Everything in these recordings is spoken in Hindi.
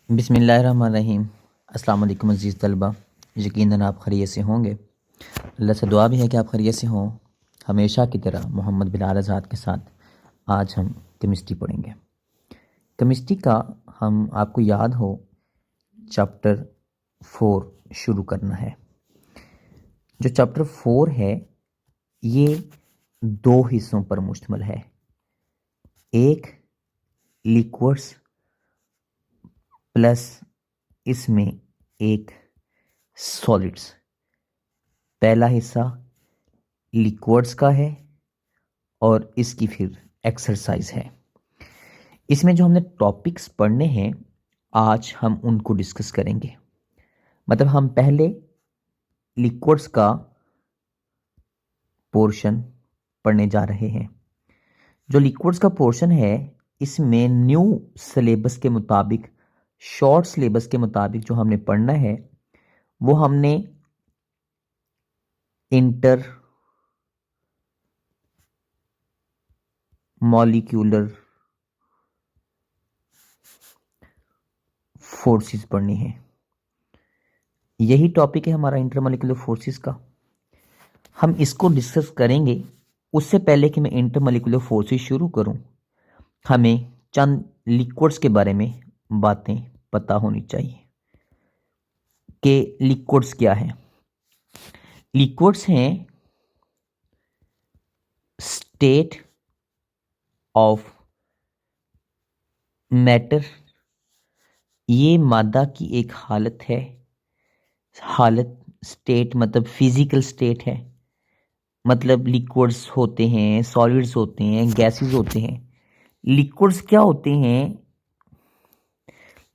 बिस्मिल्लाहिर्रहमानिर्रहीम। अस्सलाम वालेकुम अज़ीज़ तलबा, यकीनन आप खैरियत से होंगे। अल्लाह से दुआ भी है कि आप खैरियत से हों। हमेशा की तरह मोहम्मद बिलाल आज़ाद के साथ आज हम केमिस्ट्री पढ़ेंगे। केमिस्ट्री का हम आपको याद हो चैप्टर 4 शुरू करना है। जो चैप्टर 4 है ये 2 हिस्सों पर मुश्तमिल है। एक लिक्विड्स प्लस इसमें एक सॉलिड्स। पहला हिस्सा लिक्विड्स का है और इसकी फिर एक्सरसाइज है। इसमें जो हमने टॉपिक्स पढ़ने हैं आज हम उनको डिस्कस करेंगे। मतलब हम पहले लिक्विड्स का पोर्शन पढ़ने जा रहे हैं। जो लिक्विड्स का पोर्शन है इसमें न्यू सिलेबस के मुताबिक, शॉर्ट सिलेबस के मुताबिक जो हमने पढ़ना है वो हमने इंटर मॉलिक्यूलर फोर्सेस पढ़नी है। यही टॉपिक है हमारा इंटरमॉलिक्यूलर फोर्सेस का। हम इसको डिस्कस करेंगे। उससे पहले कि मैं इंटरमॉलिक्यूलर फोर्सेस शुरू करूं, हमें चंद लिक्विड्स के बारे में बातें पता होनी चाहिए कि लिक्विड्स क्या है। लिक्विड्स हैं स्टेट ऑफ मैटर। ये मादा की एक हालत है। हालत, स्टेट मतलब फिजिकल स्टेट है। मतलब लिक्विड्स होते हैं, सॉलिड्स होते हैं, गैसेस होते हैं। लिक्विड्स क्या होते हैं?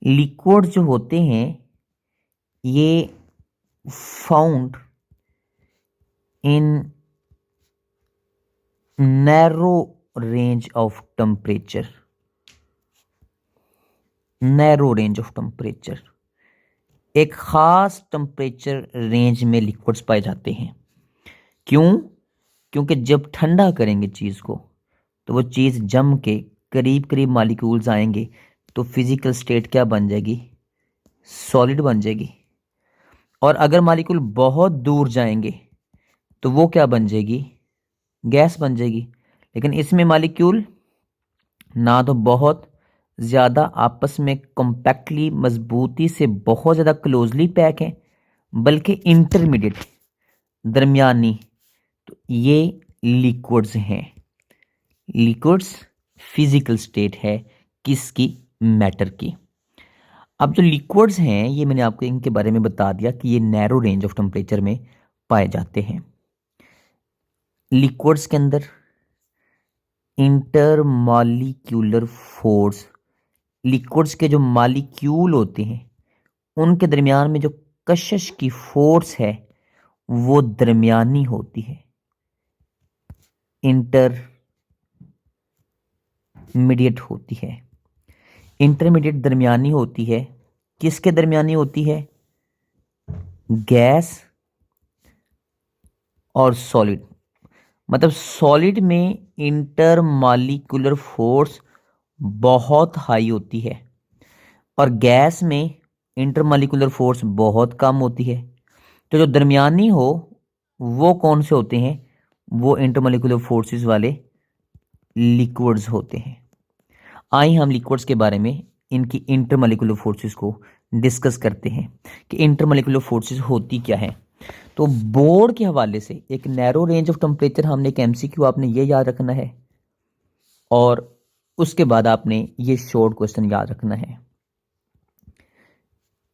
लिक्विड जो होते हैं ये found in narrow range of temperature. Narrow range of temperature, एक खास टेम्परेचर रेंज में लिक्विड्स पाए जाते हैं। क्यों? क्योंकि जब ठंडा करेंगे चीज़ को तो वो चीज़ जम के करीब करीब मॉलिक्यूल्स आएंगे तो फिजिकल स्टेट क्या बन जाएगी? सॉलिड बन जाएगी। और अगर मॉलिक्यूल बहुत दूर जाएंगे तो वो क्या बन जाएगी? गैस बन जाएगी। लेकिन इसमें मॉलिक्यूल ना तो बहुत ज़्यादा आपस में कॉम्पैक्टली, मजबूती से बहुत ज़्यादा क्लोजली पैक हैं, बल्कि इंटरमीडिएट, दरमियानी। तो ये लिक्विड्स हैं। लिक्विड्स फिजिकल स्टेट है किसकी? मैटर की। अब जो लिक्विड्स हैं ये मैंने आपको इनके बारे में बता दिया कि ये नैरो रेंज ऑफ टेम्परेचर में पाए जाते हैं। लिक्विड्स के अंदर इंटरमॉलिक्यूलर फोर्स, लिक्विड्स के जो मॉलिक्यूल होते हैं उनके दरमियान में जो कशिश की फोर्स है वो दरमियानी होती है। इंटरमीडिएट होती है। इंटरमीडिएट दरमियानी होती है। किसके दरमियानी होती है? गैस और सॉलिड। मतलब सॉलिड में इंटरमॉलिक्यूलर फोर्स बहुत हाई होती है और गैस में इंटरमॉलिक्यूलर फोर्स बहुत कम होती है। तो जो दरमियानी हो वो कौन से होते हैं? वो इंटरमॉलिक्यूलर फोर्सेस वाले लिक्विड्स होते हैं। आइए हम लिक्विड्स के बारे में, इनकी इंटरमॉलिक्यूलर फोर्सेस को डिस्कस करते हैं कि इंटरमॉलिक्यूलर फोर्सेस होती क्या है। तो बोर्ड के हवाले से एक नैरो रेंज ऑफ टेम्परेचर, हमने एक एमसीक्यू आपने ये याद रखना है और उसके बाद आपने ये शॉर्ट क्वेश्चन याद रखना है।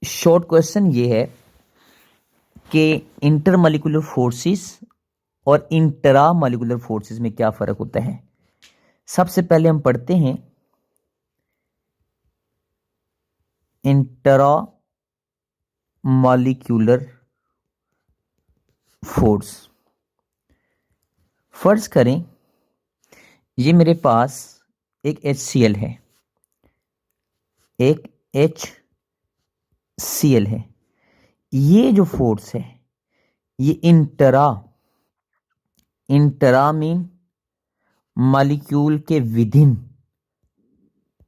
शॉर्ट क्वेश्चन ये है कि इंटरमॉलिक्यूलर फोर्सेस और इंट्रा मॉलिक्यूलर फोर्सेस में क्या फर्क होता है। सबसे पहले हम पढ़ते हैं इंट्रा मॉलिक्यूलर फोर्स। फर्ज करें ये मेरे पास एक HCl है, एक HCl है। ये जो फोर्स है ये इंट्रा मीन मॉलिक्यूल के विदिन,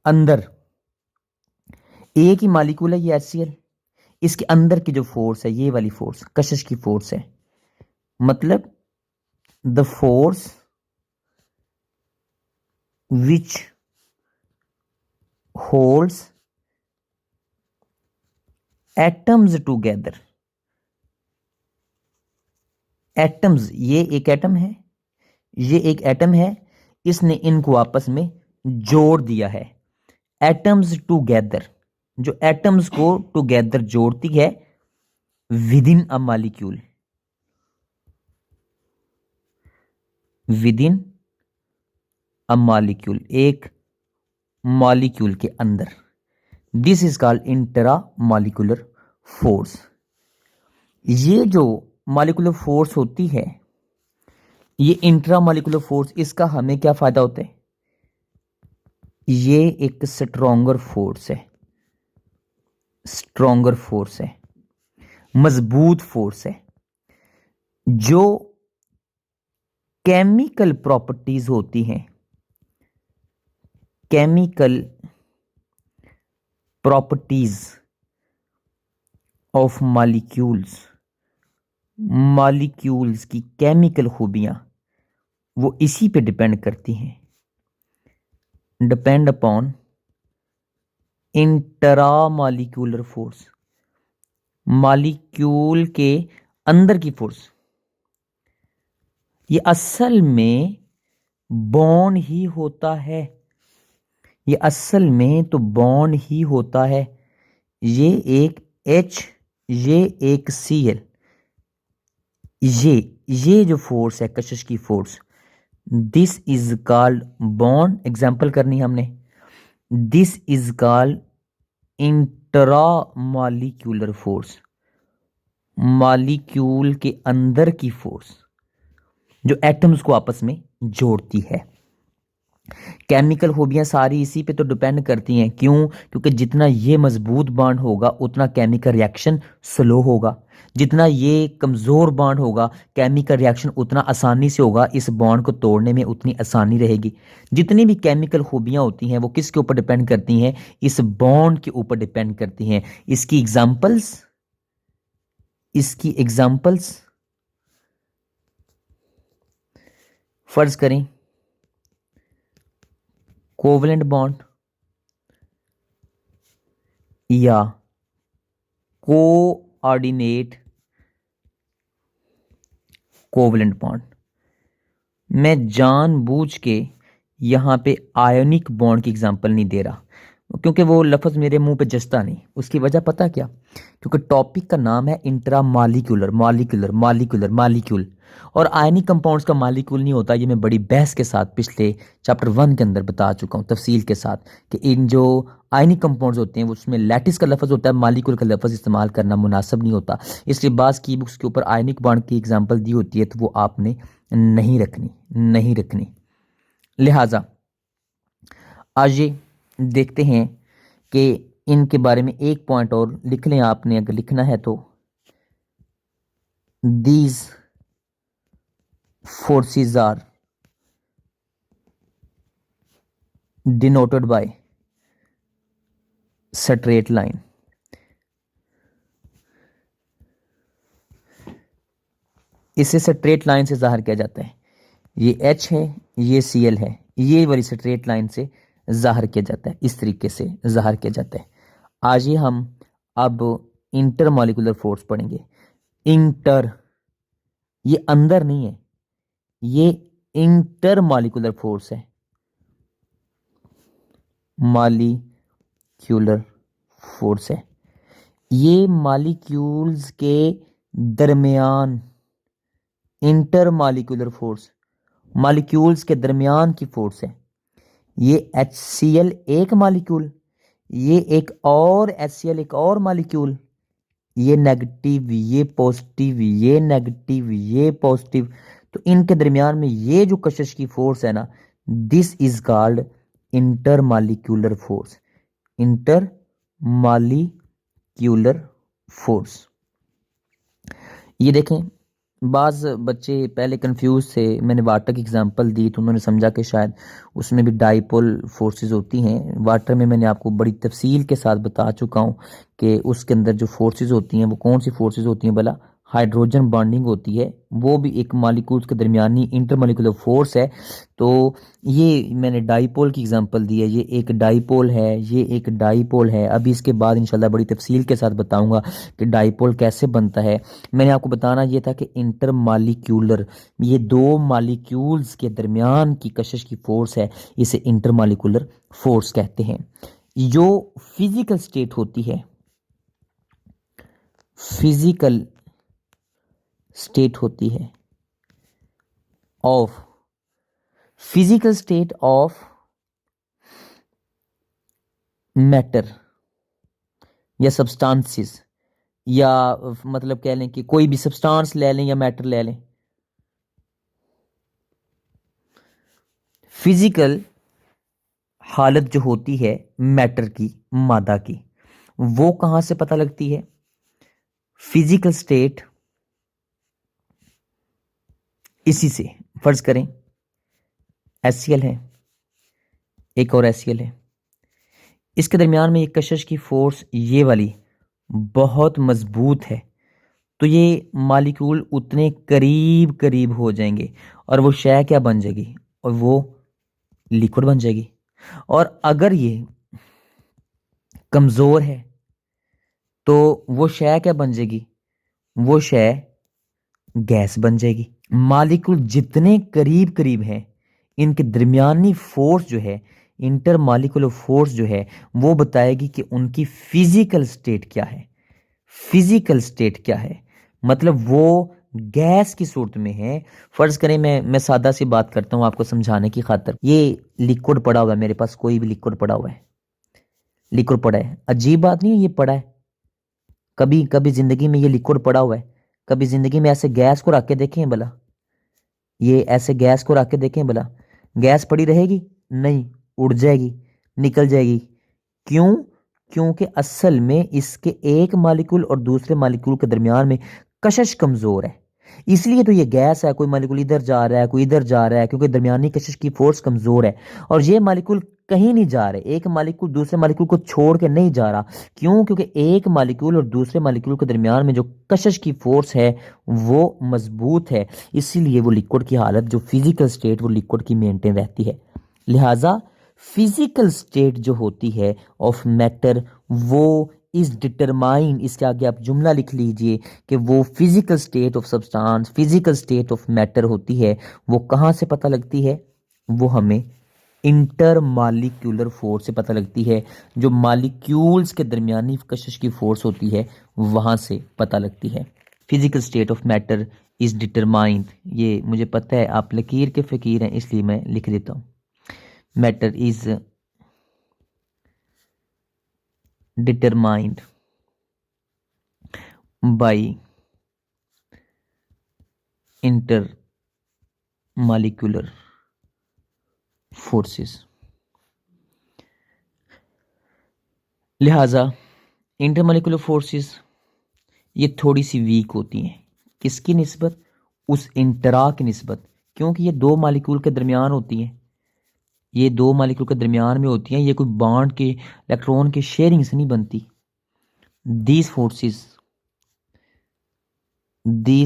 अंदर एक ही मालिक्यूल है ये HCl, इसके अंदर की जो फोर्स है ये वाली फोर्स कशिश की फोर्स है, मतलब the force which holds atoms together. Atoms, ये एक एटम है, ये एक एटम है, इसने इनको आपस में जोड़ दिया है। एटम्स टुगेदर, जो एटम्स को टुगेदर जोड़ती है with in a molecule, with in a molecule, एक मॉलिक्यूल के अंदर। This is called intra molecular force. ये जो मॉलिक्यूलर फोर्स होती है, ये इंट्रा मॉलिक्यूलर फोर्स, इसका हमें क्या फायदा होता है? ये एक स्ट्रोंगर फोर्स है, स्ट्रोंगर फोर्स है, मजबूत फोर्स है। जो केमिकल प्रॉपर्टीज होती हैं, chemical properties of molecules, molecules की केमिकल खूबियां वो इसी पे डिपेंड करती हैं, depend upon intra molecular force, molecule के अंदर की फोर्स। ये असल में बॉन्ड ही होता है, ये असल में तो बॉन्ड ही होता है। ये एक H, ये एक Cl, ये जो फोर्स है कशिश की force, this is called bond. Example करनी है हमने, this is called intra molecular force, molecule के अंदर की फोर्स जो एटम्स को आपस में जोड़ती है। केमिकल खूबियां सारी इसी पे तो डिपेंड करती हैं। क्यों? क्योंकि जितना ये मजबूत बॉन्ड होगा उतना केमिकल रिएक्शन स्लो होगा, जितना ये कमज़ोर बॉन्ड होगा केमिकल रिएक्शन उतना आसानी से होगा, इस बॉन्ड को तोड़ने में उतनी आसानी रहेगी। जितनी भी केमिकल खूबियां होती हैं वो किसके ऊपर डिपेंड करती हैं? इस बॉन्ड के ऊपर डिपेंड करती हैं। इसकी एग्जाम्पल्स, इसकी एग्जाम्पल्स फर्ज करें कोवलेंट बॉन्ड या कोऑर्डिनेट कोवलेंट बॉन्ड। मैं जानबूझ के यहाँ पे आयोनिक बॉन्ड की एग्जांपल नहीं दे रहा क्योंकि वो लफ्ज़ मेरे मुंह पे जचता नहीं। उसकी वजह पता क्या? क्योंकि टॉपिक का नाम है intra molecular, molecular molecular molecule, और आयनिक कंपाउंड्स का मॉलिक्यूल नहीं होता। ये मैं बड़ी बहस के साथ पिछले चैप्टर 1 के अंदर बता चुका हूँ तफसील के साथ कि इन जो आयनिक कंपाउंड्स होते हैं उसमें लैटिस का लफ्ज़ होता है, मॉलिक्यूल का लफ्ज़ इस्तेमाल करना मुनासिब नहीं होता। इसलिए बाज़ की बुक्स के ऊपर आयनिक बॉन्ड की एग्जाम्पल दी होती है तो वो आपने नहीं रखनी, नहीं रखनी। लिहाजा आज ये देखते हैं कि इनके बारे में एक पॉइंट और लिख लें आपने अगर लिखना है तो। These forces are denoted by straight line. इसे स्ट्रेट लाइन से जाहिर किया जाता है। ये H है, ये Cl है, ये वाली स्ट्रेट लाइन से जाहिर किया जाता है, इस तरीके से जाहिर किया जाता है। आज ही हम अब इंटर मॉलिक्यूलर फोर्स पढ़ेंगे। इंटर, ये अंदर नहीं है, ये इंटर मॉलिक्यूलर फोर्स है, मॉलिक्यूलर फोर्स है। ये मॉलिक्यूल्स के दरमियान, इंटर मॉलिक्यूलर फोर्स मॉलिक्यूल्स के दरमियान की फोर्स है। ये HCl एक मॉलिक्यूल, ये एक और HCl एक और मॉलिक्यूल, ये नेगेटिव, ये पॉजिटिव, ये नेगेटिव, ये पॉजिटिव, तो इनके दरमियान में ये जो कशिश की फोर्स है ना, this is called inter molecular force, inter molecular force. ये देखें बाज़ बच्चे पहले कंफ्यूज थे, मैंने वाटर की एग्जांपल दी तो उन्होंने समझा कि शायद उसमें भी डाइपोल फोर्सेस होती हैं। वाटर में मैंने आपको बड़ी तफसील के साथ बता चुका हूँ कि उसके अंदर जो फोर्सेस होती हैं वो कौन सी फोर्सेस होती हैं भला। हाइड्रोजन बॉन्डिंग होती है, वो भी एक मालिक्यूल्स के दरमियानी इंटरमोलिकुलर फोर्स है। तो ये मैंने डाइपोल की एग्जांपल दी है, ये एक डाइपोल है, ये एक डाइपोल है। अभी इसके बाद इंशाल्लाह बड़ी तफसील के साथ बताऊंगा कि डाइपोल कैसे बनता है। मैंने आपको बताना ये था कि इंटर मालिक्यूलर, ये दो मालिक्यूल्स के दरमियान की कशिश की फोर्स है, इसे इंटर मालिक्यूलर फोर्स कहते हैं। जो फिजिकल स्टेट होती है, फिजिकल स्टेट होती है of, physical state of matter या सब्सटेंसेस, या मतलब कह लें कि कोई भी सब्सटेंस ले लें या मैटर ले लें, फिजिकल हालत जो होती है मैटर की, मादा की, वो कहां से पता लगती है। फिजिकल स्टेट इसी से, फर्ज करें HCl है, एक और HCl है, इसके दरमियान में एक कशिश की फोर्स ये वाली बहुत मजबूत है, तो ये मालिक्यूल उतने करीब करीब हो जाएंगे और वो शय क्या बन जाएगी, और वो लिक्विड बन जाएगी। और अगर ये कमजोर है तो वो शय क्या बन जाएगी, वो शय गैस बन जाएगी। मालिक्यूल जितने करीब करीब हैं, इनके दरमियानी फोर्स जो है, इंटर मालिकुलर फोर्स जो है, वो बताएगी कि उनकी फिजिकल स्टेट क्या है। फिजिकल स्टेट क्या है मतलब वो गैस की सूरत में है। फर्ज करें मैं सादा सी बात करता हूं आपको समझाने की खातिर। ये लिक्विड पड़ा हुआ है मेरे पास, कोई भी लिक्विड पड़ा हुआ है, लिक्विड पड़ा है, अजीब बात नहीं है, ये पड़ा है। कभी कभी जिंदगी में ये लिक्विड पड़ा हुआ है, कभी जिंदगी में ऐसे गैस को रख के देखें भला, ये ऐसे गैस को रख के देखें भला, गैस पड़ी रहेगी? नहीं, उड़ जाएगी, निकल जाएगी। क्यों? क्योंकि असल में इसके एक मालिक्यूल और दूसरे मालिक्यूल के दरमियान में कशिश कमजोर है, इसलिए तो ये गैस है। कोई मालिक्यूल इधर जा रहा है, कोई इधर जा रहा है, क्योंकि दरमियानी कशिश की फोर्स कमजोर है। और ये मालिक्यूल कहीं नहीं जा रहे, एक मालिक्यूल दूसरे मालिक्यूल को छोड़ के नहीं जा रहा। क्यों? क्योंकि एक मालिक्यूल और दूसरे मालिक्यूल के दरमियान में जो कशिश की फोर्स है वो मजबूत है, इसीलिए वो लिक्विड की हालत, जो फिजिकल स्टेट, वो लिक्विड की मेंटेन रहती है। लिहाजा फिजिकल स्टेट जो होती है ऑफ मैटर, वो इज डिटरमाइन, इसके आगे आप जुमला लिख लीजिए कि वो physical state of substance, physical state of matter होती है, वो कहाँ से पता लगती है, वो हमें इंटर मालिक्यूलर फोर्स से पता लगती है। जो मालिक्यूल्स के दरमियानी कशिश की फोर्स होती है वहां से पता लगती है। Physical state of matter is determined, ये मुझे पता है आप लकीर के फकीर हैं इसलिए मैं लिख देता हूं। Matter is determined by inter molecular forces. लिहाजा इंटरमोलिकुलर फोर्सेस ये थोड़ी सी वीक होती हैं, किसकी निस्बत? उस इंटरा की निस्बत, क्योंकि ये दो मालिक्यूल के दरमियान होती हैं, ये दो मालिक्यूल के दरमियान में होती हैं, ये कोई बॉन्ड के इलेक्ट्रॉन के शेयरिंग से नहीं बनती। These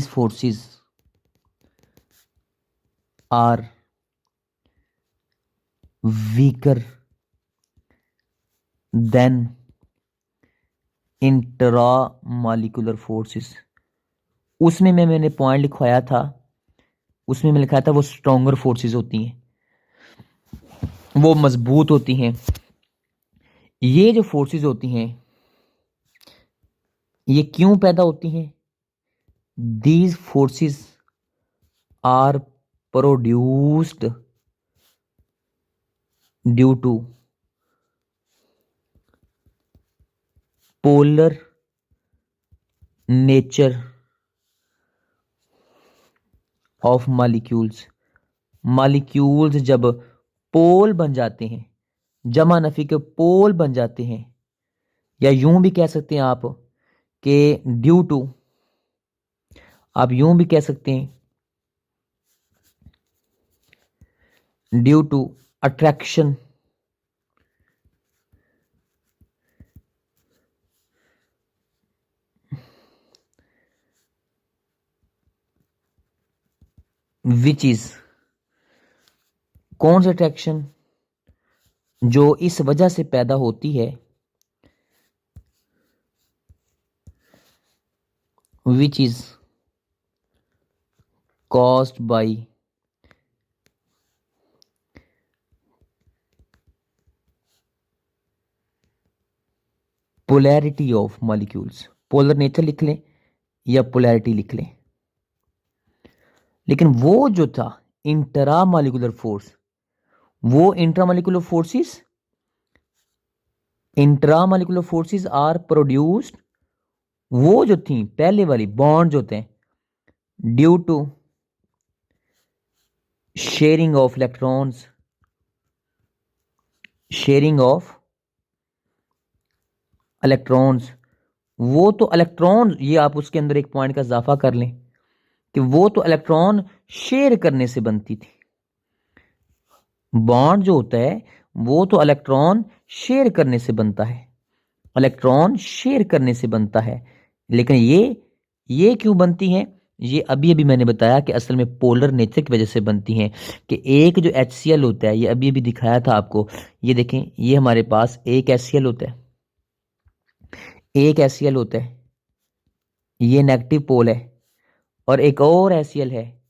forces are weaker than intra molecular forces. उसमें मैंने पॉइंट लिखवाया था, उसमें मैं लिखा था वो स्ट्रॉन्गर फोर्सेस होती हैं, वो मजबूत होती हैं। ये जो फोर्सेस होती हैं ये क्यों पैदा होती हैं? These forces are produced due to polar nature of molecules. Molecules जब पोल बन जाते हैं, जमा नफी के पोल बन जाते हैं, या यूं भी कह सकते हैं आप कि ड्यू टू आप यूं भी कह सकते हैं due to attraction which is, कौन सी अट्रैक्शन जो इस वजह से पैदा होती है, which is caused by polarity of molecules. Polar nature लिख लें या पोलैरिटी लिख लें, लेकिन वो जो था इंट्रा मॉलिक्यूलर फोर्स, वो intra molecular forces are produced, वो जो थी पहले वाली बॉन्ड जो थे due to sharing of electrons, sharing of electrons, वो तो इलेक्ट्रॉन, ये आप उसके अंदर एक पॉइंट का इजाफा कर लें कि वो तो इलेक्ट्रॉन शेयर करने से बनती थी। बॉन्ड जो होता है वो तो इलेक्ट्रॉन शेयर करने से बनता है, इलेक्ट्रॉन शेयर करने से बनता है। लेकिन ये क्यों बनती हैं, ये अभी अभी मैंने बताया कि असल में पोलर नेचर की वजह से बनती हैं। कि एक जो HCl होता है, ये अभी अभी दिखाया था आपको, ये देखें, ये हमारे पास एक HCl होता है, एक HCl होता है, ये नेगेटिव पोल है, और एक और HCl है,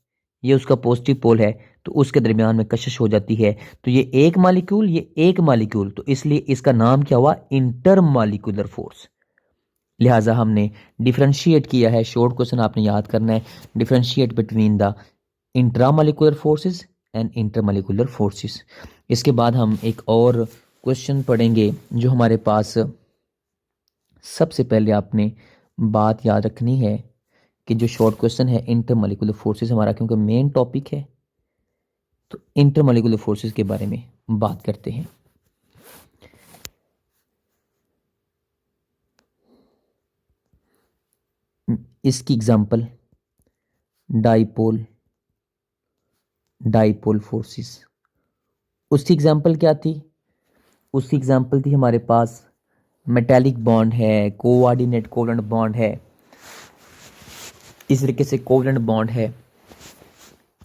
ये उसका पॉजिटिव पोल है, तो उसके दरमियान में कशिश हो जाती है। तो ये एक मॉलिक्यूल, ये एक मॉलिक्यूल, तो इसलिए इसका नाम क्या हुआ, इंटरमॉलिक्यूलर फोर्स। लिहाजा हमने डिफरेंशिएट किया है, शॉर्ट क्वेश्चन आपने याद करना है, differentiate between the intramolecular forces and intermolecular forces. इसके बाद हम एक और क्वेश्चन पढ़ेंगे जो हमारे पास, सबसे पहले आपने बात याद रखनी है कि जो शॉर्ट क्वेश्चन है इंटरमॉलिक्यूलर फोर्सेस हमारा क्योंकि मेन टॉपिक है, तो इंटरमॉलिक्यूलर फोर्सेस के बारे में बात करते हैं। इसकी एग्जांपल डाइपोल, डाइपोल फोर्सेस। उसकी एग्जांपल क्या थी, उसकी एग्जांपल थी हमारे पास मेटेलिक बॉन्ड है, कोऑर्डिनेट कोवेलेंट बॉन्ड है, इस तरीके से कोवेलेंट बॉन्ड है।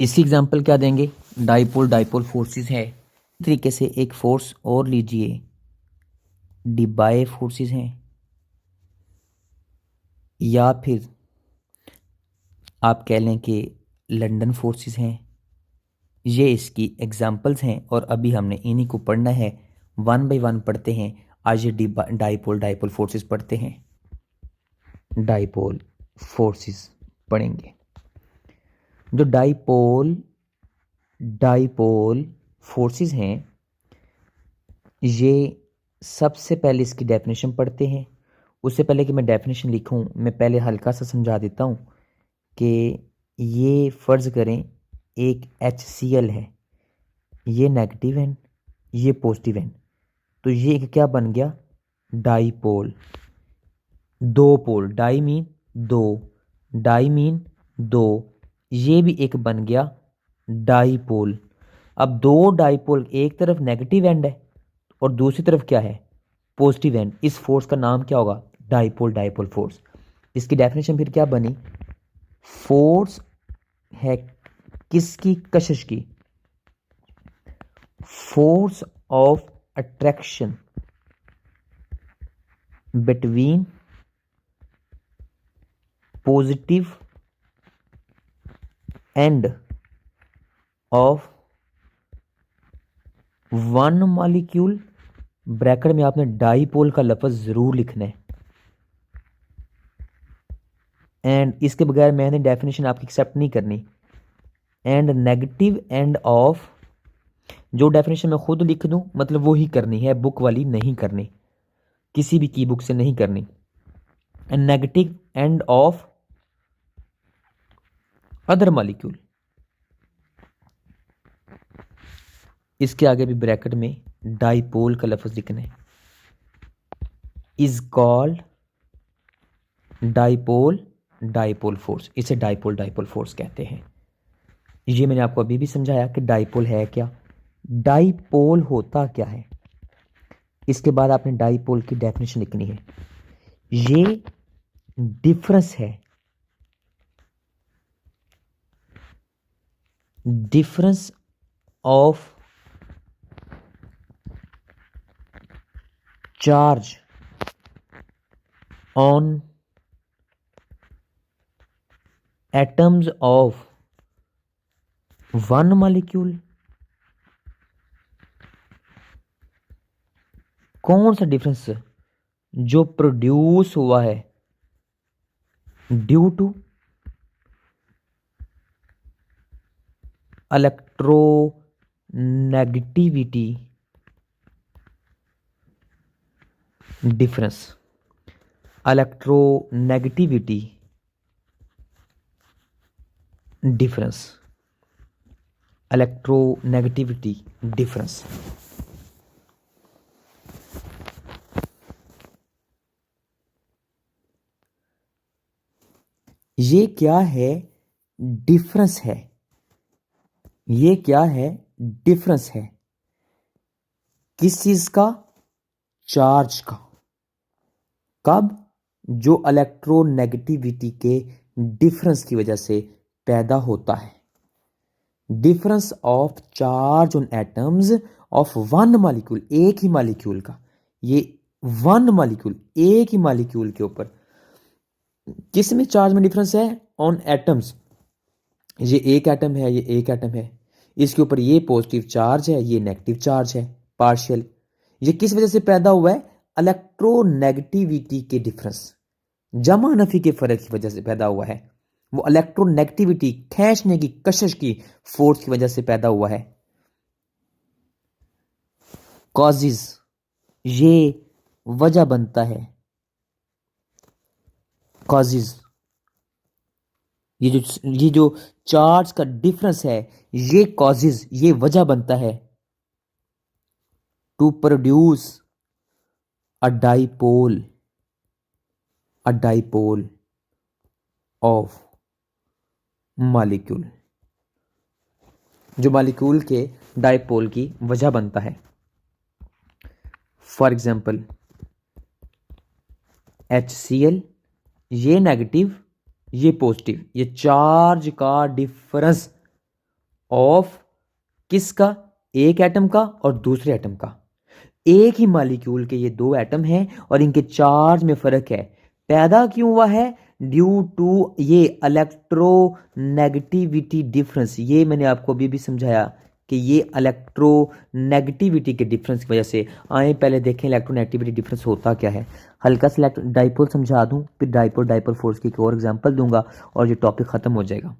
इसकी एग्जांपल क्या देंगे, डाइपोल, डाइपोल फोर्सेस है। इस तरीके से एक फोर्स और लीजिए, डिबाई फोर्सेस हैं, या फिर आप कह लें कि लंदन फोर्सेस हैं। ये इसकी एग्जांपल्स हैं और अभी हमने इन्हीं को पढ़ना है, वन बाय वन पढ़ते हैं। आज ये डाइपोल, डाइपोल फोर्सेस पढ़ते हैं, डाइपोल फोर्सेस पढ़ेंगे। जो डाइपोल, डाइपोल फोर्सेस हैं, ये सबसे पहले इसकी डेफिनेशन पढ़ते हैं। उससे पहले कि मैं डेफिनेशन लिखूं, मैं पहले हल्का सा समझा देता हूं कि ये फ़र्ज़ करें एक HCl है, ये नेगेटिव एंड ये पॉजिटिव एंड, तो ये एक क्या बन गया, डाइपोल। दो पोल, डाई मीन दो, डाई मीन दो, ये भी एक बन गया डाइपोल। अब दो डाइपोल, एक तरफ नेगेटिव एंड है और दूसरी तरफ क्या है, पॉजिटिव एंड, इस फोर्स का नाम क्या होगा, डाइपोल, डाइपोल फोर्स। इसकी डेफिनेशन फिर क्या बनी, फोर्स है किसकी, कशिश की, force of attraction between positive end of one molecule, bracket में आपने डाइपोल का लफ्ज जरूर लिखना है, एंड इसके बगैर मैंने डेफिनेशन आपकी एक्सेप्ट नहीं करनी, एंड नेगेटिव एंड ऑफ, जो डेफिनेशन मैं खुद लिख दूं मतलब वो ही करनी है, बुक वाली नहीं करनी, किसी भी की बुक से नहीं करनी, and negative end of other molecule. इसके आगे भी ब्रैकेट में डाइपोल का लफ्ज लिखना है, is called dipole, dipole force, इसे डाइपोल डाइपोल फोर्स कहते हैं। ये मैंने आपको अभी भी समझाया कि डाइपोल है क्या, डाइपोल होता क्या है। इसके बाद आपने डाइपोल की डेफिनेशन लिखनी है। ये डिफरेंस है, difference of charge on atoms of one molecule. कौन सा डिफरेंस जो प्रोड्यूस हुआ है due to electronegativity difference, electronegativity difference, electronegativity difference. ये क्या है, डिफरेंस है। ये क्या है, डिफरेंस है। किस चीज का, चार्ज का। कब, जो इलेक्ट्रोनेगेटिविटी के डिफरेंस की वजह से पैदा होता है। Difference of charge on atoms of one molecule, एक ही मॉलिक्यूल का। ये वन मॉलिक्यूल, एक ही मॉलिक्यूल के ऊपर किस में चार्ज में डिफरेंस है, ऑन एटम्स। ये एक एटम है, ये एक एटम है, इसके ऊपर ये पॉजिटिव चार्ज है, ये नेगेटिव चार्ज है पार्शियल। ये किस वजह से पैदा हुआ है, इलेक्ट्रोनेगेटिविटी के डिफरेंस, जमा नफी के फर्क की वजह से पैदा हुआ है। वो इलेक्ट्रोनेगेटिविटी, खींचने की कशिश की फोर्स की वजह से पैदा हुआ है। कॉजेज, ये वजह बनता है। कॉजेज, ये जो चार्ज का डिफरेंस है, ये कॉजेज, ये वजह बनता है to produce a dipole, a dipole of molecule, जो मॉलिक्यूल के डाइपोल की वजह बनता है। फॉर एग्जाम्पल HCl, ये नेगेटिव, ये पॉजिटिव, ये चार्ज का डिफरेंस ऑफ किसका, एक एटम का और दूसरे एटम का। एक ही मॉलिक्यूल के ये दो एटम हैं और इनके चार्ज में फर्क है। पैदा क्यों हुआ है, ड्यू टू ये इलेक्ट्रोनेगेटिविटी डिफरेंस। ये मैंने आपको अभी भी समझाया कि ये इलेक्ट्रोनेगेटिविटी के डिफरेंस की वजह से। आए पहले देखें इलेक्ट्रोनेगेटिविटी डिफरेंस होता क्या है। हल्का सा डाइपोल समझा दूं, फिर डाइपोल डाइपोल फोर्स की एक और एग्जांपल दूंगा और ये टॉपिक खत्म हो जाएगा।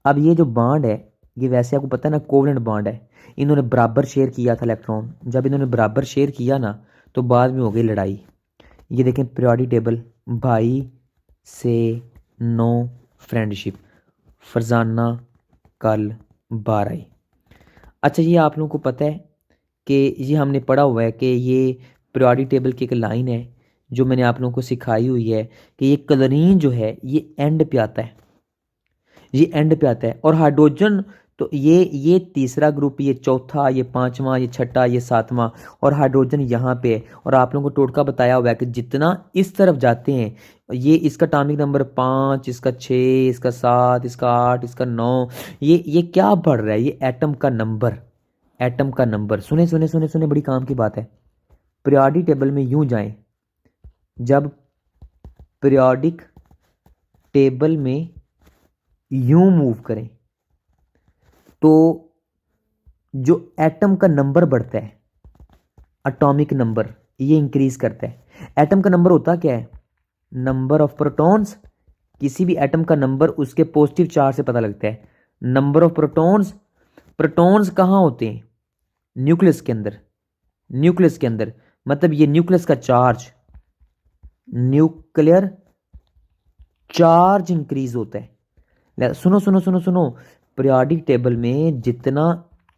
अब ये जो बॉन्ड है, ये वैसे आपको पता है ना, कोवेलेंट बॉन्ड है। इन्होंने बराबर शेयर किया था इलेक्ट्रॉन। जब इन्होंने बराबर शेयर किया ना, तो बाद में हो गई लड़ाई। ये देखें पीरियोडिक टेबल, भाई से नो फ्रेंडशिप, फरजाना कल बाराई। अच्छा, ये आप लोगों को पता है कि ये हमने पढ़ा हुआ है कि ये पीरियोडिक टेबल की एक लाइन है जो मैंने आप लोगों को सिखाई हुई है कि ये क्लोरीन जो है ये एंड पे आता है, ये एंड पे आता है। और हाइड्रोजन तो ये तीसरा ग्रुप, ये चौथा, ये पांचवा, ये छठा, ये सातवां, और हाइड्रोजन यहाँ पे है। और आप लोगों को टोटका बताया हुआ है कि जितना इस तरफ जाते हैं, ये इसका एटॉमिक नंबर 5, इसका 6, इसका 7, इसका 8, इसका 9, ये क्या बढ़ रहा है, ये एटम का नंबर, एटम का नंबर। सुने सुने सुने सुने, बड़ी काम की बात है। पीरियोडिक टेबल में यूं जाएं, जब पीरियोडिक टेबल में यूं मूव करें तो जो एटम का नंबर बढ़ता है, एटॉमिक नंबर, ये इंक्रीज करता है। एटम का नंबर होता क्या है, नंबर ऑफ प्रोटॉन्स। किसी भी एटम का नंबर उसके पॉजिटिव चार्ज से पता लगता है। नंबर ऑफ प्रोटॉन्स, प्रोटॉन्स कहाँ होते हैं, न्यूक्लियस के अंदर। न्यूक्लियस के अंदर मतलब ये न्यूक्लियस का चार्ज, न्यूक्लियर चार्ज इंक्रीज होता है। सुनो सुनो सुनो सुनो, पीरियोडिक टेबल में जितना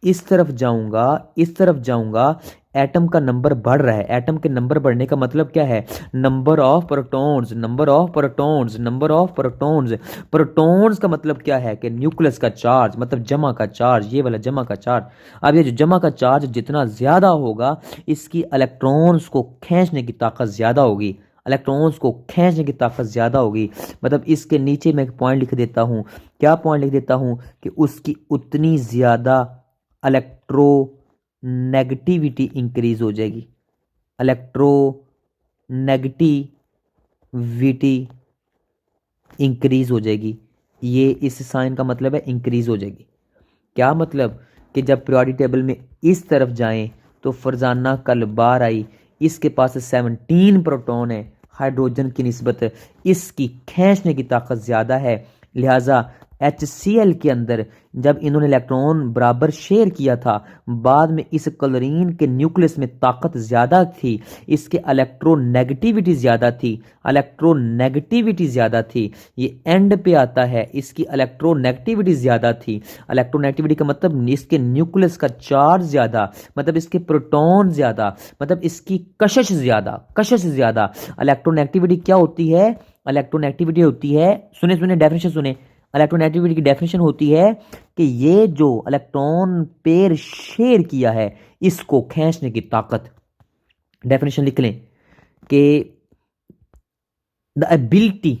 इस तरफ जाऊंगा, इस तरफ जाऊंगा, एटम का नंबर बढ़ रहा है। एटम के नंबर बढ़ने का मतलब क्या है? Number of protons, number of protons, number of protons. Protons का मतलब क्या है? कि न्यूक्लियस का चार्ज, मतलब जमा का चार्ज, ये वाला जमा का चार्ज। अब ये जो जमा का चार्ज जितना ज्यादा होगा, इसकी इलेक्ट्रॉन्स को खींचने की ताकत ज्यादा होगी, इलेक्ट्रॉन्स को खींचने की ताकत ज्यादा होगी। मतलब इसके नीचे मैं एक पॉइंट लिख देता हूं। क्या पॉइंट लिख देता हूं? कि उसकी उतनी ज्यादा इलेक्ट्रो नेगेटिविटी इंक्रीज हो जाएगी, इलेक्ट्रो नेगेटिविटी इंक्रीज हो जाएगी। ये इस साइन का मतलब है इंक्रीज हो जाएगी। क्या मतलब? कि जब पीरियोडिक टेबल में इस तरफ जाएं तो फरजाना कल बार आई, इसके पास 17 प्रोटॉन है, हाइड्रोजन की निस्बत इसकी खींचने की ताकत ज़्यादा है। लिहाजा HCl के अंदर जब इन्होंने इलेक्ट्रॉन बराबर शेयर किया था, बाद में इस क्लोरीन के न्यूक्लियस में ताकत ज़्यादा थी, इसके इलेक्ट्रोनेगेटिविटी ज़्यादा थी, इलेक्ट्रोनेगेटिविटी ज़्यादा थी। ये एंड पे आता है, इसकी इलेक्ट्रोनेगेटिविटी ज़्यादा थी। इलेक्ट्रोनेगेटिविटी का मतलब इसके न्यूक्लियस का चार्ज ज़्यादा, मतलब इसके प्रोटॉन ज़्यादा, मतलब इसकी कशिश ज़्यादा, कशिश ज़्यादा। इलेक्ट्रोनेगेटिविटी क्या होती है? इलेक्ट्रोनेगेटिविटी होती है, सुने सुने डेफिनेशन सुने, इलेक्ट्रोनेगेटिविटी की डेफिनेशन होती है कि ये जो इलेक्ट्रॉन पेयर शेयर किया है, इसको खींचने की ताकत। डेफिनेशन लिख लें कि the ability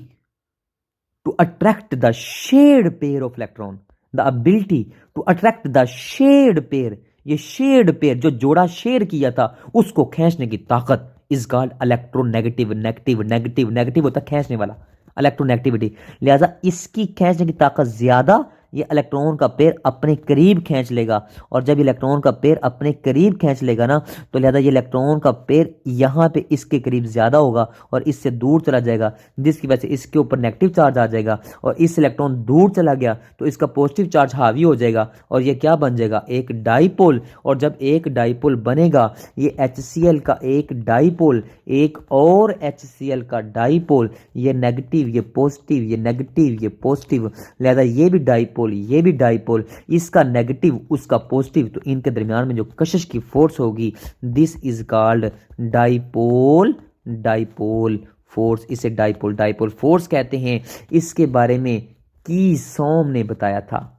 to attract the shared pair of electron, the ability to attract the shared pair, ये शेयर्ड पेयर जो जोड़ा शेयर किया था, उसको खींचने की ताकत is called electronegative. Negative negative negative होता है खींचने वाला, इलेक्ट्रोनेगेटिविटी। लिहाजा इसकी खींचने की ताकत ज्यादा, ये इलेक्ट्रॉन का पेयर अपने करीब खींच लेगा। और जब इलेक्ट्रॉन का पेयर अपने करीब खींच लेगा ना, तो लिहाजा ये इलेक्ट्रॉन का पेयर यहाँ पे इसके करीब ज्यादा होगा और इससे दूर चला जाएगा, जिसकी वजह से इसके ऊपर नेगेटिव चार्ज आ जाएगा। और इस इलेक्ट्रॉन दूर चला गया तो इसका पॉजिटिव चार्ज हावी हो जाएगा और ये क्या बन जाएगा? एक डाइपोल। और जब एक डाइपोल बनेगा, ये HCl का एक डाइपोल, एक और HCl का डाइपोल, ये नेगेटिव ये पॉजिटिव, ये नेगेटिव ये पॉजिटिव, लिहाजा ये भी डाइपोल ये भी डाइपोल, इसका नेगेटिव उसका पॉजिटिव, तो इनके दरमियान में जो कशिश की फोर्स होगी, this is called dipole, dipole force. इसे डाइपोल डाइपोल फोर्स कहते हैं। इसके बारे में की सॉम ने बताया था,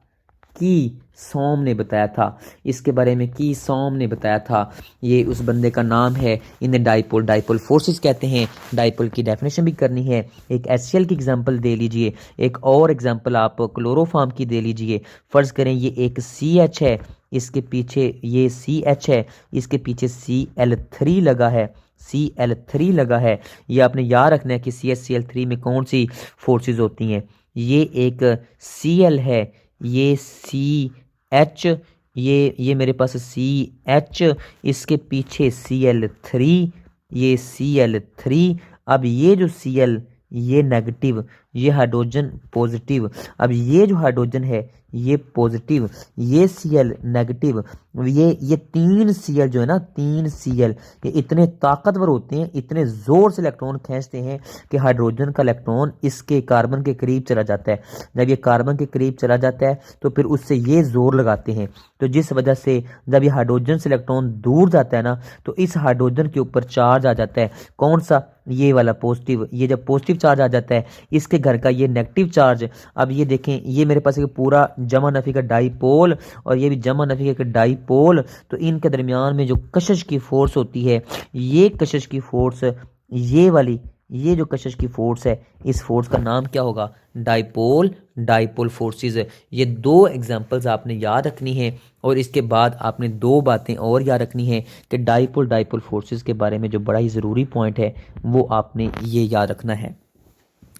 की सॉम ने बताया था, इसके बारे में की सॉम ने बताया था। ये उस बंदे का नाम है, इन्हें डाइपोल डाइपोल फोर्सेस कहते हैं। डाइपोल की डेफिनेशन भी करनी है। एक HCl की एग्जांपल दे लीजिए, एक और एग्जांपल आप क्लोरोफॉर्म की दे लीजिए। फर्ज करें ये एक CH है, इसके पीछे ये CH है, इसके पीछे Cl3 लगा है, Cl3 लगा है। ये आपने याद रखना है कि CH-Cl3 में कौन सी फोर्सेस होती हैं। ये एक Cl है, ये CH, ये मेरे पास CH, इसके पीछे Cl3, ये Cl3। अब ये जो Cl ये नेगेटिव, ये हाइड्रोजन पॉजिटिव। अब ये जो हाइड्रोजन है ये पॉजिटिव, ये Cl नेगेटिव। ये 3 Cl जो है ना, 3 Cl ये इतने ताकतवर होते हैं, इतने जोर से इलेक्ट्रॉन खींचते हैं कि हाइड्रोजन का इलेक्ट्रॉन इसके कार्बन के करीब चला जाता है। जब ये कार्बन के करीब चला जाता है तो फिर उससे ये जोर लगाते हैं, तो जिस वजह से जब ये हाइड्रोजन से इलेक्ट्रॉन दूर जाता है ना, तो इस हाइड्रोजन के ऊपर चार्ज आ जाता है। कौन सा? ये वाला पॉजिटिव। ये जब पॉजिटिव चार्ज आ जाता है, इसके घर का ये नेगेटिव चार्ज। अब ये देखें, ये मेरे पास एक पूरा जमा नफी का डाइपोल और ये भी जमा नफी का डाइपोल, तो इनके दरमियान में जो कशिश की फोर्स होती है, ये कशिश की फोर्स, ये वाली, ये जो कशिश की फोर्स है, इस फोर्स का नाम क्या होगा? Dipole dipole forces. ये 2 एग्जांपल्स आपने याद रखनी है। और इसके बाद आपने 2 बातें और याद रखनी है कि डाइपोल डाइपोल फोर्सेस के बारे में जो बड़ा ही ज़रूरी पॉइंट है, वो आपने ये याद रखना है।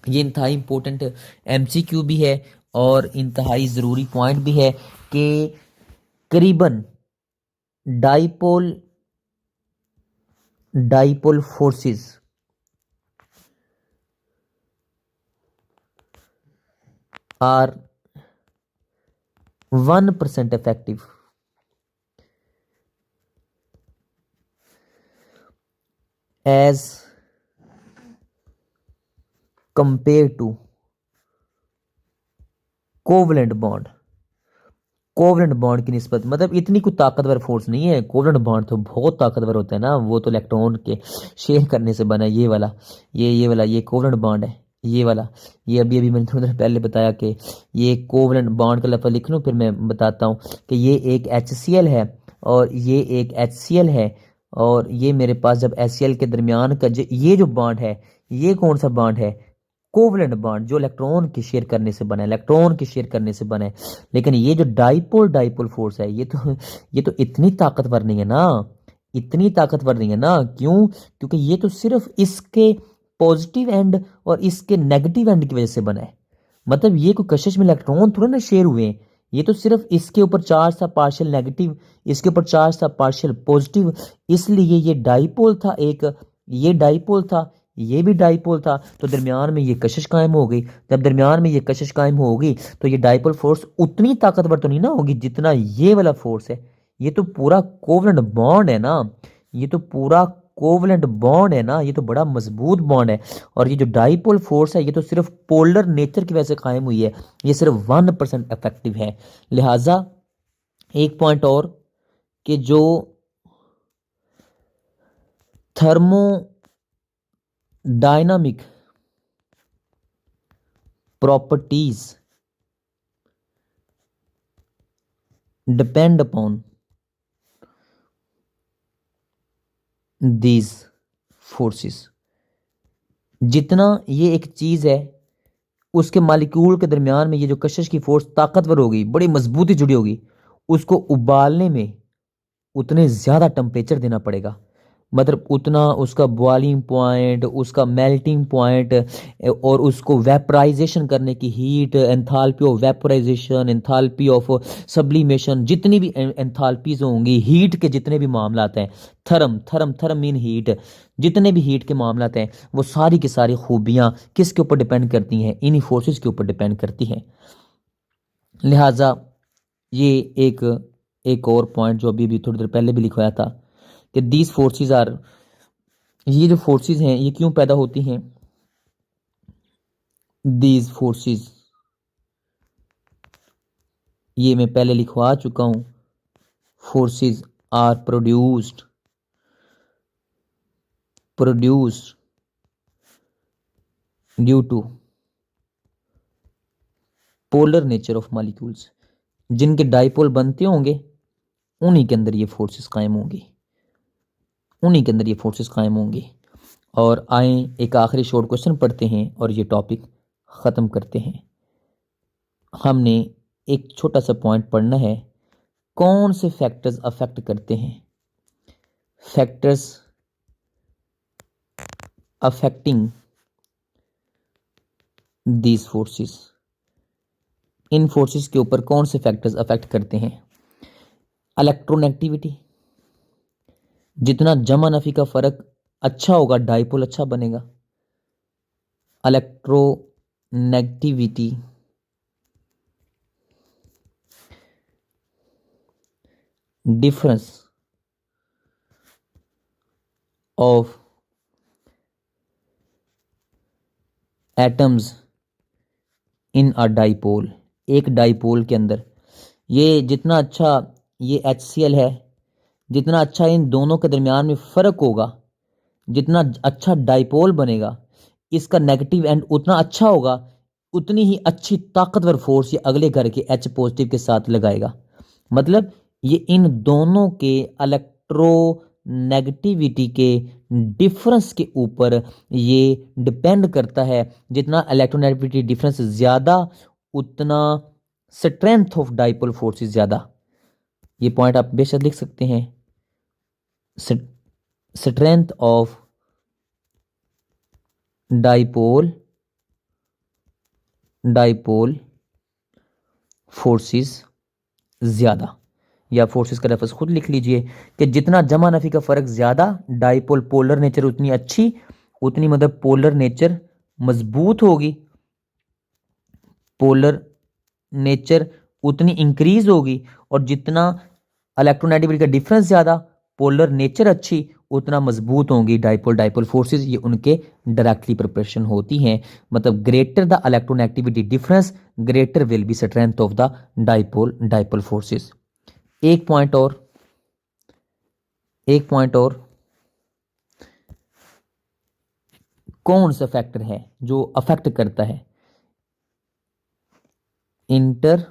ये इंतहाई इंपॉर्टेंट MCQ भी है और इंतहाई ज़रूरी पॉइंट भी है कि करीबन dipole dipole forces are 1% effective as compared to covalent bond. Covalent bond की निस्बत, मतलब इतनी कोई ताकतवर फोर्स नहीं है। कोवलेंट बॉन्ड तो बहुत ताकतवर होता है ना, वो तो इलेक्ट्रॉन के शेयर करने से बना है। ये वाला, ये वाला, ये कोवलेंट बॉन्ड है, ये वाला। ये अभी अभी मैंने थोड़ी देर पहले बताया कि ये कोवलेंट बॉन्ड का लफ्ज़ लिख लूँ, फिर मैं बताता हूँ कि ये एक HCl है और ये एक HCl है। और ये मेरे पास जब HCl के दरमियान का ये जो बॉन्ड है, ये कौन सा बॉन्ड है? कोवलेंट बॉन्ड, जो इलेक्ट्रॉन के शेयर करने से बना है, इलेक्ट्रॉन के शेयर करने से बना है। लेकिन ये जो डाइपोल डाइपोल फोर्स है, ये तो इतनी ताकतवर नहीं है ना, इतनी ताकतवर नहीं है ना। क्यों? क्योंकि ये तो सिर्फ इसके पॉजिटिव एंड और इसके नेगेटिव एंड की वजह से बना है। मतलब ये कोई कशिश में इलेक्ट्रॉन थोड़ा ना शेयर हुए हैं, ये तो सिर्फ इसके ऊपर चार्ज था पार्शियल नेगेटिव, इसके ऊपर चार्ज था पार्शियल पॉजिटिव, इसलिए ये डाइपोल था एक, ये डाइपोल था, ये भी डाइपोल था, तो दरमियान में ये कशिश कायम हो गई। जब दरमियान में ये कशिश कायम होगी तो ये डाइपोल फोर्स उतनी ताकतवर तो नहीं ना होगी जितना ये वाला फोर्स है। ये तो पूरा कोवलेंट बॉन्ड है ना, ये तो पूरा कोवलेंट बॉन्ड है ना, ये तो बड़ा मजबूत बॉन्ड है। और ये जो डाइपोल फोर्स है ये तो सिर्फ पोलर नेचर की वजह से कायम हुई है, ये सिर्फ 1% इफेक्टिव है। लिहाजा एक पॉइंट और, कि जो thermodynamic properties depend upon these forces, जितना ये एक चीज है उसके मालिक्यूल के दरमियान में ये जो कशिश की फोर्स ताकतवर होगी, बड़ी मजबूती जुड़ी होगी, उसको उबालने में उतने ज़्यादा टेम्परेचर देना पड़ेगा। मतलब उतना उसका बॉइलिंग पॉइंट, उसका मेल्टिंग पॉइंट, और उसको वेपराइजेशन करने की heat, enthalpy of vaporization, enthalpy of sublimation, जितनी भी एंथैल्पीज होंगी हीट के, जितने भी मामलात हैं, थर्म मीन हीट, जितने भी हीट के मामलात हैं, वो सारी की सारी खूबियाँ किसके ऊपर डिपेंड करती हैं? इन्हीं फोर्सेस के ऊपर डिपेंड करती हैं। लिहाजा ये एक और पॉइंट जो अभी थोड़ी देर पहले भी लिखवाया था कि दीज फोर्सेस आर, ये जो फोर्सेस हैं ये क्यों पैदा होती हैं? दीज फोर्सेस, ये मैं पहले लिखवा चुका हूं। Forces are produced due to polar nature of molecules. जिनके डाइपोल बनते होंगे उन्हीं के अंदर ये फोर्सेस कायम होंगी, उन्हीं के अंदर ये फोर्सेस कायम होंगी। और आए एक आखिरी शॉर्ट क्वेश्चन पढ़ते हैं और ये टॉपिक ख़त्म करते हैं। हमने एक छोटा सा पॉइंट पढ़ना है, कौन से फैक्टर्स अफेक्ट करते हैं? Factors affecting these forces, in forces के ऊपर कौन से फैक्टर्स अफेक्ट करते हैं? इलेक्ट्रोनेगेटिविटी, जितना जमा नफी का फर्क अच्छा होगा डाइपोल अच्छा बनेगा। Electronegativity, difference of atoms in a dipole, एक डाइपोल के अंदर ये जितना अच्छा, ये HCl है, जितना अच्छा इन दोनों के दरमियान में फ़र्क होगा, जितना अच्छा डाइपोल बनेगा, इसका नेगेटिव एंड उतना अच्छा होगा, उतनी ही अच्छी ताकतवर फोर्स ये अगले घर के H पॉजिटिव के साथ लगाएगा। मतलब ये इन दोनों के इलेक्ट्रोनेगेटिविटी के डिफरेंस के ऊपर ये डिपेंड करता है। जितना इलेक्ट्रोनेगेटिविटी डिफरेंस ज़्यादा, उतना स्ट्रेंथ ऑफ डाइपोल फोर्स ज़्यादा। ये पॉइंट आप बेशक लिख सकते हैं, स्ट्रेंथ ऑफ डाइपोल फोर्सेस ज़्यादा, या फोर्सेस का लफ्ज़ खुद लिख लीजिए कि जितना जमा नफी का फ़र्क ज़्यादा, डाइपोल पोलर नेचर उतनी अच्छी, उतनी मतलब पोलर नेचर मजबूत होगी, पोलर नेचर उतनी इंक्रीज होगी। और जितना इलेक्ट्रोनेगेटिविटी का डिफरेंस ज़्यादा, पोलर नेचर अच्छी उतना मजबूत होंगी डाइपोल डाइपोल फोर्सेस, ये उनके डायरेक्टली प्रिपरेशन होती हैं। मतलब greater the electronegativity difference greater will be strength of the dipole dipole forces. एक पॉइंट और कौन सा फैक्टर है जो अफेक्ट करता है इंटर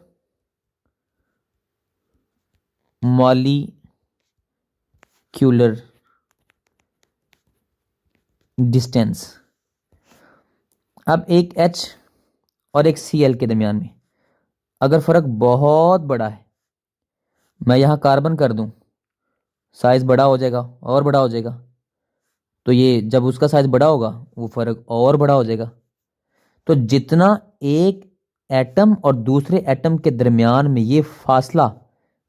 मॉलिक्यूलर डिस्टेंस। अब एक H और एक Cl के दरमियान में अगर फर्क बहुत बड़ा है, मैं यहां कार्बन कर दूं, साइज बड़ा हो जाएगा और बड़ा हो जाएगा, तो ये जब उसका साइज बड़ा होगा वो फर्क और बड़ा हो जाएगा। तो जितना एक एटम और दूसरे एटम के दरमियान में ये फासला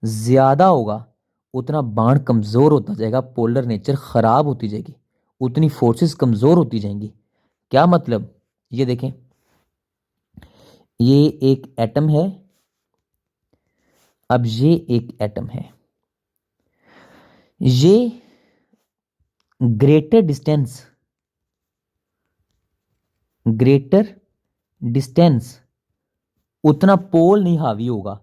ज्यादा होगा उतना बांड कमजोर होता जाएगा, पोलर नेचर खराब होती जाएगी, उतनी फोर्सेस कमजोर होती जाएंगी। क्या मतलब, ये देखें, ये एक एटम है, अब ये एक एटम है, ये ग्रेटर डिस्टेंस उतना पोल नहीं हावी होगा।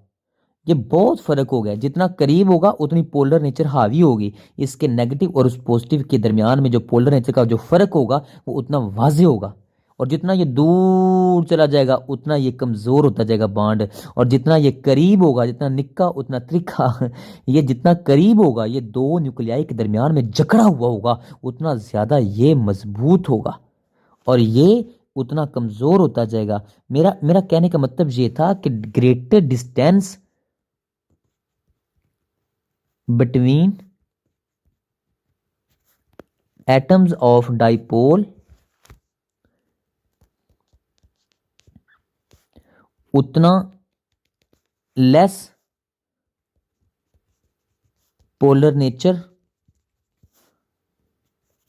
ये बहुत फर्क हो गया, जितना करीब होगा उतनी पोलर नेचर हावी होगी, इसके नेगेटिव और उस पॉजिटिव के दरमियान में जो पोलर नेचर का जो फर्क होगा वो उतना वाजे होगा। और जितना ये दूर चला जाएगा उतना ये कमजोर होता जाएगा बांड, और जितना ये करीब होगा, जितना निक्का उतना त्रिखा ये जितना करीब होगा, ये दो न्यूक्लियाई के दरमियान में जकड़ा हुआ होगा, उतना ज्यादा ये मजबूत होगा और ये उतना कमजोर होता जाएगा। मेरा मेरा कहने का मतलब ये था कि greater distance between atoms of dipole उतना less polar nature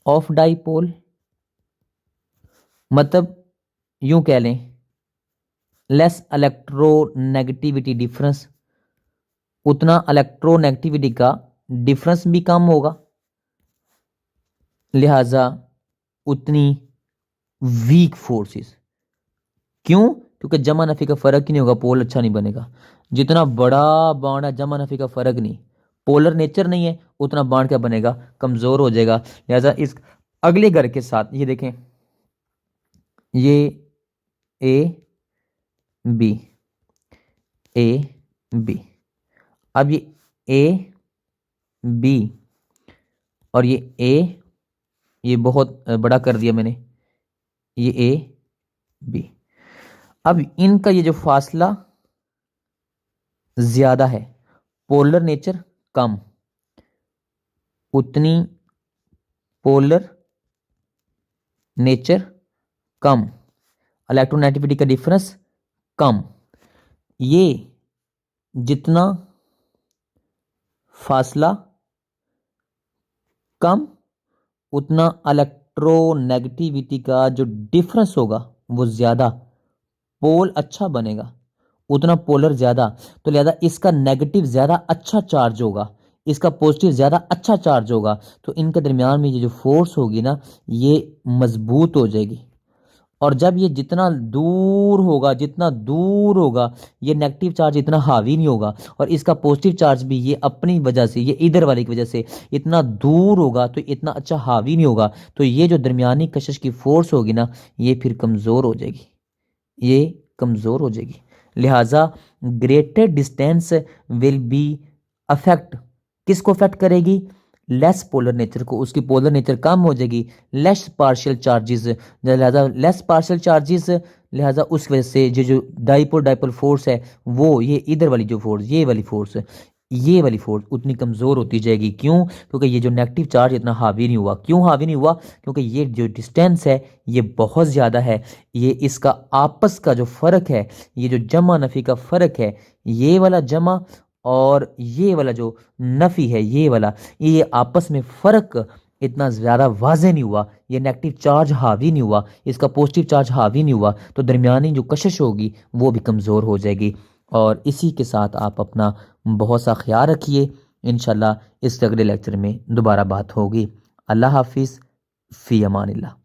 of dipole. मतलब यूं कह लें लेस इलेक्ट्रोनेगेटिविटी डिफरेंस, उतना इलेक्ट्रोनेगेटिविटी का डिफरेंस भी कम होगा, लिहाजा उतनी वीक फोर्सेस। क्यों? क्योंकि जमा नफी का फर्क ही नहीं होगा, पोल अच्छा नहीं बनेगा। जितना बड़ा बांड है जमा नफी का फर्क नहीं, पोलर नेचर नहीं है, उतना बांड क्या बनेगा, कमजोर हो जाएगा। लिहाजा इस अगले घर के साथ ये देखें, ये ए बी, अब ये ए बी और ये बहुत बड़ा कर दिया मैंने, ये ए बी। अब इनका ये जो फासला ज्यादा है, पोलर नेचर कम, उतनी पोलर नेचर कम, इलेक्ट्रोनेगेटिविटी का डिफरेंस कम। ये जितना फासला कम उतना इलेक्ट्रोनेगेटिविटी का जो डिफरेंस होगा वो ज्यादा, पोल अच्छा बनेगा, उतना पोलर ज्यादा। तो लिहाजा इसका नेगेटिव ज्यादा अच्छा चार्ज होगा, इसका पॉजिटिव ज्यादा अच्छा चार्ज होगा, तो इनके दरमियान में ये जो फोर्स होगी ना ये मजबूत हो जाएगी। और जब ये जितना दूर होगा ये नेगेटिव चार्ज इतना हावी नहीं होगा, और इसका पॉजिटिव चार्ज भी ये अपनी वजह से, ये इधर वाले की वजह से इतना दूर होगा तो इतना अच्छा हावी नहीं होगा। तो ये जो दरमियानी कशिश की फोर्स होगी ना ये फिर कमज़ोर हो जाएगी, ये कमज़ोर हो जाएगी। लिहाजा greater distance will be affect, किसको अफेक्ट करेगी, लेस पोलर नेचर को, उसकी पोलर नेचर कम हो जाएगी, लेस पार्शियल चार्जेस, लिहाजा लेस पार्शियल चार्जेस, लिहाजा उस वजह से जो डाइपोल फोर्स है वो ये इधर वाली जो फोर्स, ये वाली फोर्स उतनी कमज़ोर होती जाएगी। क्यों? क्योंकि ये जो नेगेटिव चार्ज इतना हावी नहीं हुआ। क्यों हावी नहीं हुआ? क्योंकि ये जो डिस्टेंस है ये बहुत ज़्यादा है, ये इसका आपस का जो फ़र्क है, ये जो जमा नफ़ी का फ़र्क है, ये वाला जमा और ये वाला जो नफ़ी है ये वाला, ये आपस में फ़र्क इतना ज़्यादा वाज़े नहीं हुआ, ये नेगेटिव चार्ज हावी नहीं हुआ, इसका पॉजिटिव चार्ज हावी नहीं हुआ, तो दरमियानी जो कशिश होगी वो भी कमज़ोर हो जाएगी। और इसी के साथ आप अपना बहुत सा ख्याल रखिए। इंशाल्लाह इसके अगले लेक्चर में दोबारा बात होगी। अल्लाह हाफिज़, फ़ी अमानिल्लाह।